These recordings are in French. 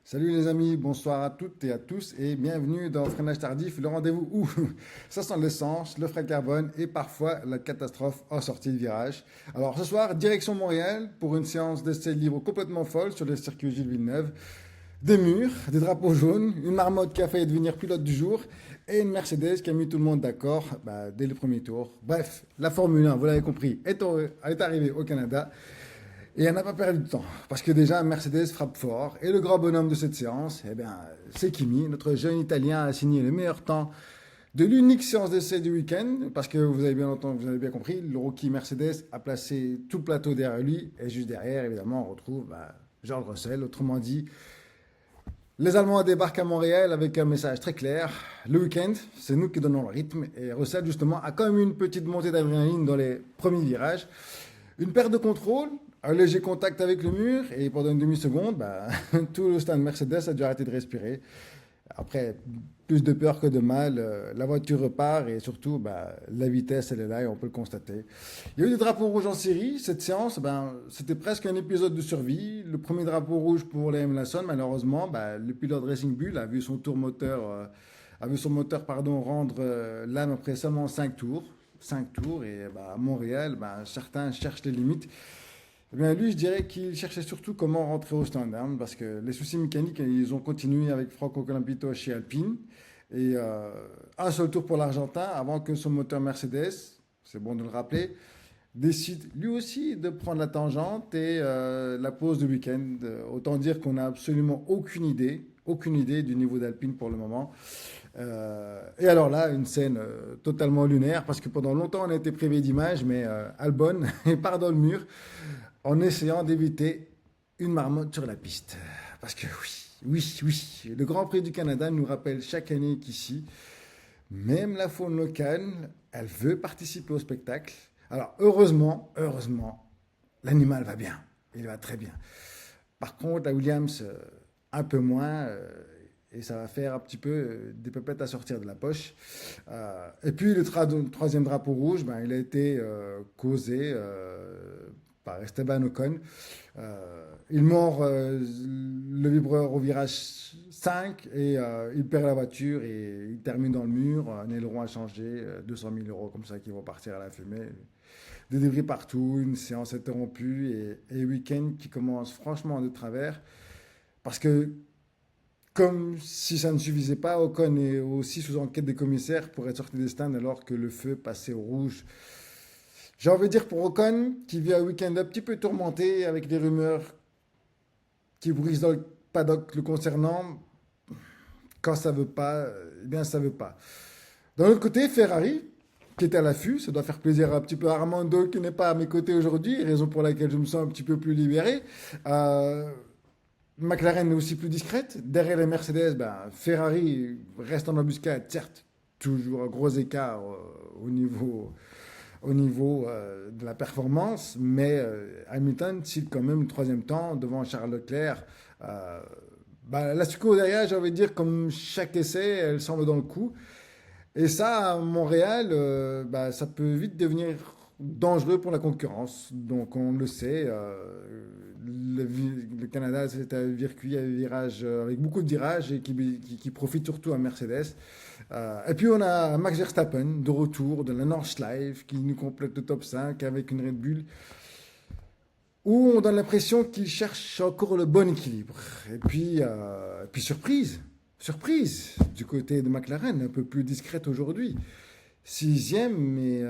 Salut les amis, bonsoir à toutes et à tous et bienvenue dans Freinage Tardif, le rendez-vous où ça sent l'essence, le frais de carbone et parfois la catastrophe en sortie de virage. Alors ce soir, direction Montréal pour une séance d'essai libre complètement folle sur le circuit Gilles Villeneuve. Des murs, des drapeaux jaunes, une marmotte qui a failli devenir pilote du jour et une Mercedes qui a mis tout le monde d'accord dès le premier tour. Bref, la Formule 1, vous l'avez compris, est arrivée au Canada. Et elle n'a pas perdu de temps, parce que déjà Mercedes frappe fort, et le grand bonhomme de cette séance, eh bien, c'est Kimi, notre jeune Italien a signé le meilleur temps de l'unique séance d'essai du week-end, parce que vous avez bien entendu, vous avez bien compris, le rookie Mercedes a placé tout le plateau derrière lui, et juste derrière, évidemment, on retrouve George Russell. Autrement dit, les Allemands débarquent à Montréal avec un message très clair. Le week-end, c'est nous qui donnons le rythme, et Russell, justement, a quand même eu une petite montée d'adrénaline dans les premiers virages. Une perte de contrôle, un léger contact avec le mur, et pendant une demi-seconde, tout le stand Mercedes a dû arrêter de respirer. Après, plus de peur que de mal, la voiture repart et surtout, la vitesse, elle est là et on peut le constater. Il y a eu des drapeaux rouges en série. Cette séance, c'était presque un épisode de survie. Le premier drapeau rouge pour les Lawson, malheureusement, le pilote Racing Bull a vu son moteur rendre l'âme après seulement 5 tours. 5 tours et à Montréal, certains cherchent les limites. Eh bien, lui, je dirais qu'il cherchait surtout comment rentrer au stand, parce que les soucis mécaniques, ils ont continué avec Franco Colapinto chez Alpine. Et un seul tour pour l'Argentin avant que son moteur Mercedes, c'est bon de le rappeler, décide lui aussi de prendre la tangente et la pause de week-end. Autant dire qu'on n'a absolument aucune idée du niveau d'Alpine pour le moment. Et alors là, une scène totalement lunaire, parce que pendant longtemps on a été privé d'images, mais Albon part dans le mur en essayant d'éviter une marmotte sur la piste. Parce que oui, le Grand Prix du Canada nous rappelle chaque année qu'ici, même la faune locale, elle veut participer au spectacle. Alors heureusement, l'animal va bien, il va très bien. Par contre, la Williams, un peu moins, et ça va faire un petit peu des pépettes à sortir de la poche. Et puis le troisième drapeau rouge, il a été causé par Esteban Ocon. Il mord le vibreur au virage 5 et il perd la voiture et il termine dans le mur. Un aileron à changer, 200 000 euros comme ça qui vont partir à la fumée. Des débris partout, une séance interrompue et week-end qui commence franchement de travers. Parce que, comme si ça ne suffisait pas, Ocon est aussi sous enquête des commissaires pour être sorti des stands alors que le feu passait au rouge. J'ai envie de dire pour Ocon, qui vit un week-end un petit peu tourmenté avec des rumeurs qui brisent dans le paddock le concernant, quand ça veut pas, eh bien ça veut pas. D'un autre côté, Ferrari, qui est à l'affût, ça doit faire plaisir un petit peu à Armando qui n'est pas à mes côtés aujourd'hui, raison pour laquelle je me sens un petit peu plus libéré. McLaren est aussi plus discrète. Derrière les Mercedes, Ferrari reste en embuscade, certes, toujours un gros écart au niveau de la performance, mais Hamilton cite quand même le troisième temps devant Charles Leclerc. La Suco derrière, j'ai envie de dire, comme chaque essai, elle semble dans le coup. Et ça, à Montréal, ça peut vite devenir dangereux pour la concurrence. Donc on le sait, le Canada, c'est un circuit avec beaucoup de virages et qui profite surtout à Mercedes. Et puis on a Max Verstappen de retour de la Nordschleife qui nous complète le top 5 avec une Red Bull où on donne l'impression qu'il cherche encore le bon équilibre. Et puis surprise du côté de McLaren, un peu plus discrète aujourd'hui. Sixième et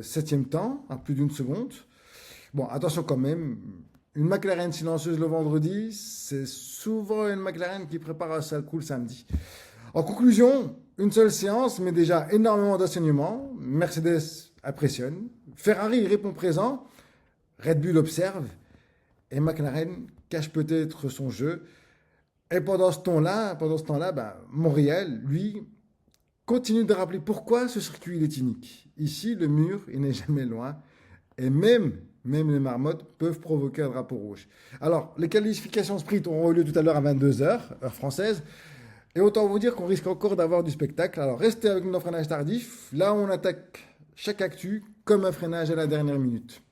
septième temps, à plus d'une seconde. Bon, attention quand même, une McLaren silencieuse le vendredi, c'est souvent une McLaren qui prépare un sale coup le samedi. En conclusion, une seule séance, mais déjà énormément d'enseignements. Mercedes impressionne, Ferrari répond présent, Red Bull observe, et McLaren cache peut-être son jeu. Et pendant ce temps-là, Montréal, lui, continue de rappeler pourquoi ce circuit il est unique. Ici, le mur, il n'est jamais loin. Et même les marmottes peuvent provoquer un drapeau rouge. Alors, les qualifications sprint auront eu lieu tout à l'heure à 22 heures, heure française. Et autant vous dire qu'on risque encore d'avoir du spectacle. Alors, restez avec nos freinages tardifs. Là, on attaque chaque actu comme un freinage à la dernière minute.